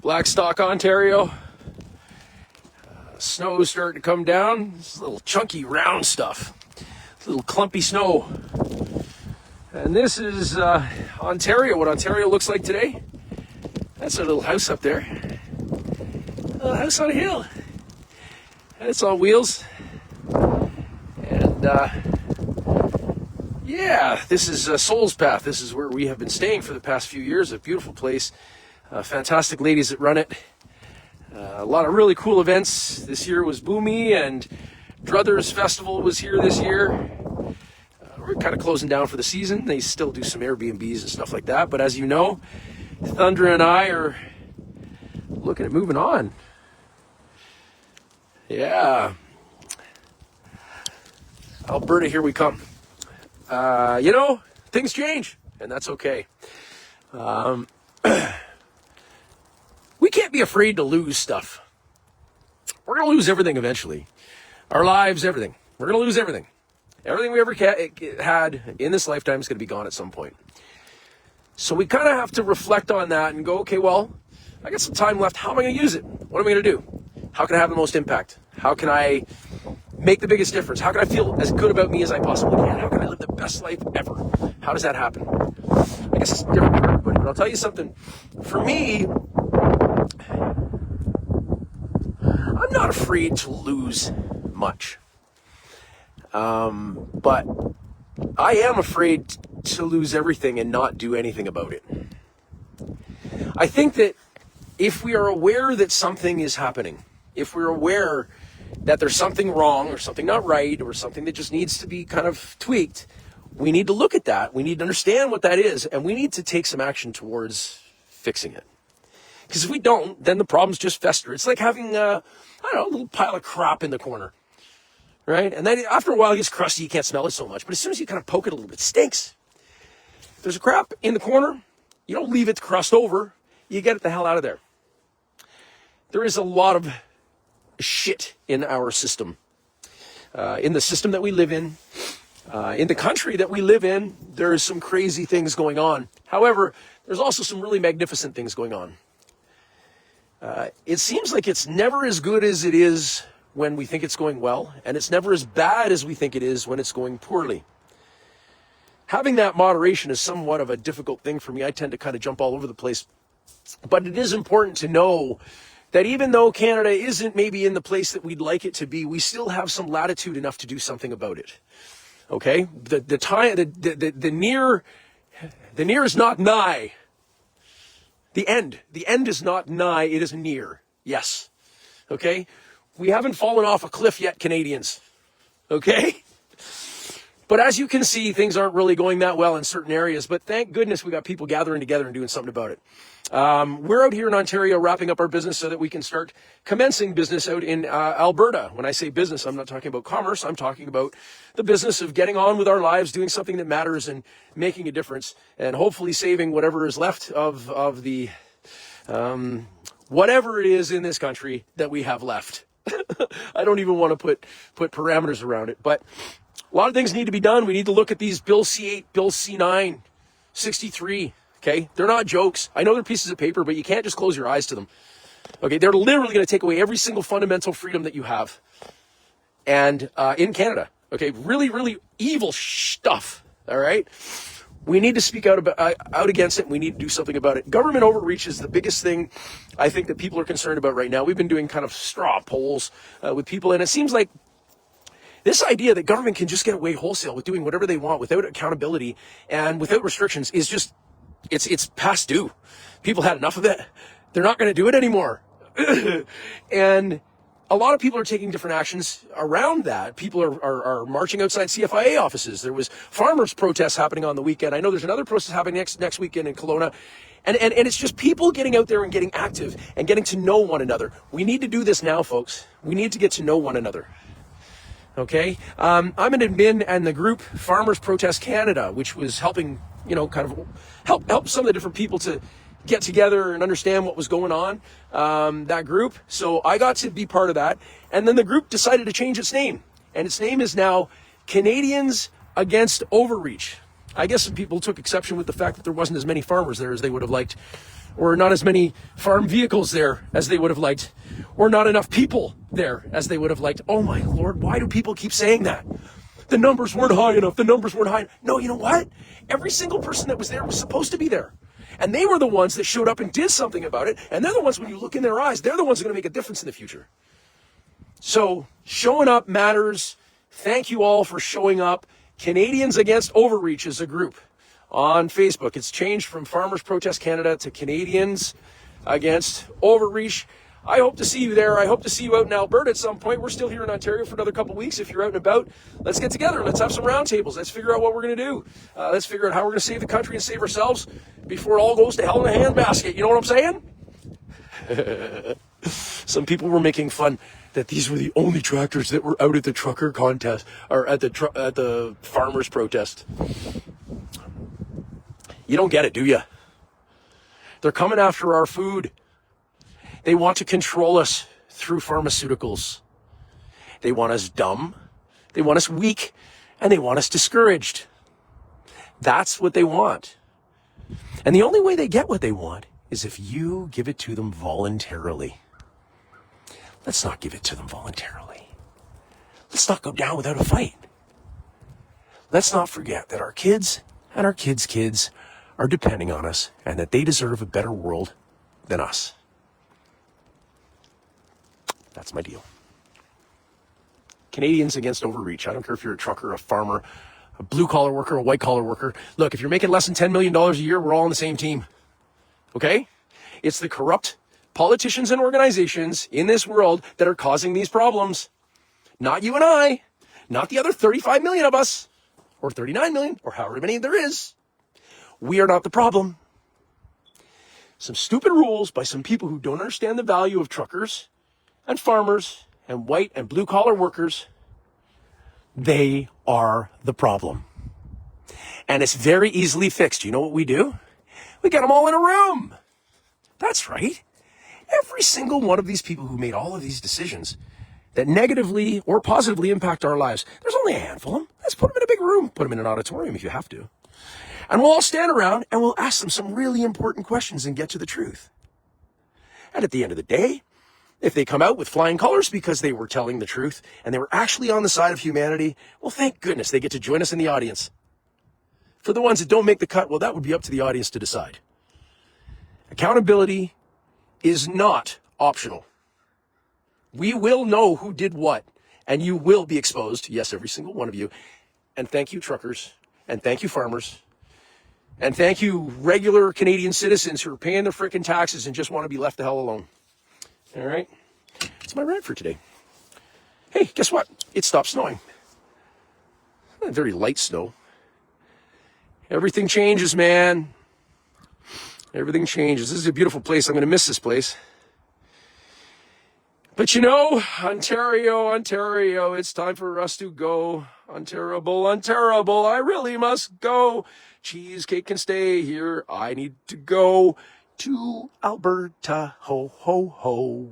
Blackstock, Ontario. Snow's starting to come down. This little chunky round stuff. This little clumpy snow. And this is Ontario, what Ontario looks like today. That's our little house up there. A little house on a hill. And it's on wheels. And yeah, this is Soul's Path. This is where we have been staying for the past few years. A beautiful place. Fantastic ladies that run it. A lot of really cool events. This year was Boomy, and Druthers Festival was here this year. We're kind of closing down for the season. They still do some Airbnbs and stuff like that. But as you know, Thunder and I are looking at moving on. Yeah. Alberta, here we come. Things change, and that's okay. We can't be afraid to lose stuff. We're going to lose everything eventually. Our lives, everything. We're going to lose everything. Everything we ever had in this lifetime is going to be gone at some point. So we kind of have to reflect on that and go, okay, well, I got some time left. How am I going to use it? What am I going to do? How can I have the most impact? How can I make the biggest difference? How can I feel as good about me as I possibly can? How can I live the best life ever? How does that happen? I guess it's different for everybody, but I'll tell you something. For me, I'm not afraid to lose much. But I am afraid to lose everything and not do anything about it. I think that if we are aware that something is happening, if we're aware that there's something wrong or something not right or something that just needs to be kind of tweaked, we need to look at that. We need to understand what that is, and we need to take some action towards fixing it. Because if we don't, then the problems just fester. It's like having, a little pile of crap in the corner, right? And then after a while, it gets crusty. You can't smell it so much. But as soon as you kind of poke it a little bit, it stinks. If there's a crap in the corner, you don't leave it to crust over. You get it the hell out of there. There is a lot of shit in our system, in the system that we live in the country that we live in. There's some crazy things going on. However, there's also some really magnificent things going on. It seems like it's never as good as it is when we think it's going well, and it's never as bad as we think it is when it's going poorly. Having that moderation is somewhat of a difficult thing for me. I tend to kind of jump all over the place. But it is important to know that even though Canada isn't maybe in the place that we'd like it to be, we still have some latitude enough to do something about it. Okay? The near is not nigh. The end is not nigh, it is near. Yes. Okay? We haven't fallen off a cliff yet, Canadians. Okay? But as you can see, things aren't really going that well in certain areas. But thank goodness we got people gathering together and doing something about it. We're out here in Ontario wrapping up our business so that we can start commencing business out in Alberta. When I say business, I'm not talking about commerce. I'm talking about the business of getting on with our lives, doing something that matters and making a difference, and hopefully saving whatever is left of the whatever it is in this country that we have left. I don't even want to put parameters around it, but a lot of things need to be done. We need to look at these Bill C8, Bill C9, 63. Okay, they're not jokes. I know they're pieces of paper, but you can't just close your eyes to them. Okay, they're literally going to take away every single fundamental freedom that you have. And in Canada, okay, really, really evil stuff. All right, we need to speak out against it. We need to do something about it. Government overreach is the biggest thing I think that people are concerned about right now. We've been doing kind of straw polls with people, and it seems like this idea that government can just get away wholesale with doing whatever they want without accountability and without restrictions is just, it's past due. People had enough of it. They're not going to do it anymore. And a lot of people are taking different actions around that. People are marching outside CFIA offices. There was farmers' protests happening on the weekend. I know there's another protest happening next weekend in Kelowna. And it's just people getting out there and getting active and getting to know one another. We need to do this now, folks. We need to get to know one another. Okay, I'm an admin and the group Farmers Protest Canada, which was helping, kind of help some of the different people to get together and understand what was going on, that group. So I got to be part of that. And then the group decided to change its name. And its name is now Canadians Against Overreach. I guess some people took exception with the fact that there wasn't as many farmers there as they would have liked, or not as many farm vehicles there as they would have liked, or not enough people there as they would have liked. Oh my Lord, why do people keep saying that? The numbers weren't high enough. The numbers weren't high. No, you know what? Every single person that was there was supposed to be there. And they were the ones that showed up and did something about it. And they're the ones, when you look in their eyes, they're the ones that are going to make a difference in the future. So showing up matters. Thank you all for showing up. Canadians Against Overreach is a group on Facebook. It's changed from Farmers Protest Canada to Canadians Against Overreach. I hope to see you there. I hope to see you out in Alberta at some point. We're still here in Ontario for another couple of weeks. If you're out and about, let's get together. Let's have some roundtables. Let's figure out what we're going to do. Let's figure out how we're going to save the country and save ourselves before it all goes to hell in a handbasket. You know what I'm saying? Some people were making fun that these were the only tractors that were out at the trucker contest or at the farmers protest. You don't get it, do you? They're coming after our food. They want to control us through pharmaceuticals. They want us dumb, they want us weak, and they want us discouraged. That's what they want. And the only way they get what they want is if you give it to them voluntarily. Let's not give it to them voluntarily. Let's not go down without a fight. Let's not forget that our kids and our kids' kids are depending on us and that they deserve a better world than us. That's my deal. Canadians Against Overreach. I don't care if you're a trucker, a farmer, a blue-collar worker, a white-collar worker. Look, if you're making less than $10 million a year, we're all on the same team. Okay? It's the corrupt politicians and organizations in this world that are causing these problems. Not you and I. Not the other 35 million of us. Or 39 million, or however many there is. We are not the problem. Some stupid rules by some people who don't understand the value of truckers and farmers and white and blue collar workers, they are the problem. And it's very easily fixed. You know what we do? We get them all in a room. That's right. Every single one of these people who made all of these decisions that negatively or positively impact our lives, there's only a handful of them. Let's put them in a big room. Put them in an auditorium if you have to. And we'll all stand around and we'll ask them some really important questions and get to the truth. And at the end of the day, if they come out with flying colors because they were telling the truth and they were actually on the side of humanity, well, thank goodness they get to join us in the audience. For the ones that don't make the cut, well, that would be up to the audience to decide. Accountability is not optional. We will know who did what, and you will be exposed, yes, every single one of you. And thank you, truckers, and thank you, farmers, and thank you, regular Canadian citizens who are paying their frickin' taxes and just want to be left the hell alone. All right? That's my rant for today. Hey, guess what? It stopped snowing. Very light snow. Everything changes, man. Everything changes. This is a beautiful place. I'm going to miss this place. But you know, Ontario, it's time for us to go. Ontario, I really must go. Cheesecake can stay here. I need to go to Alberta. Ho, ho, ho.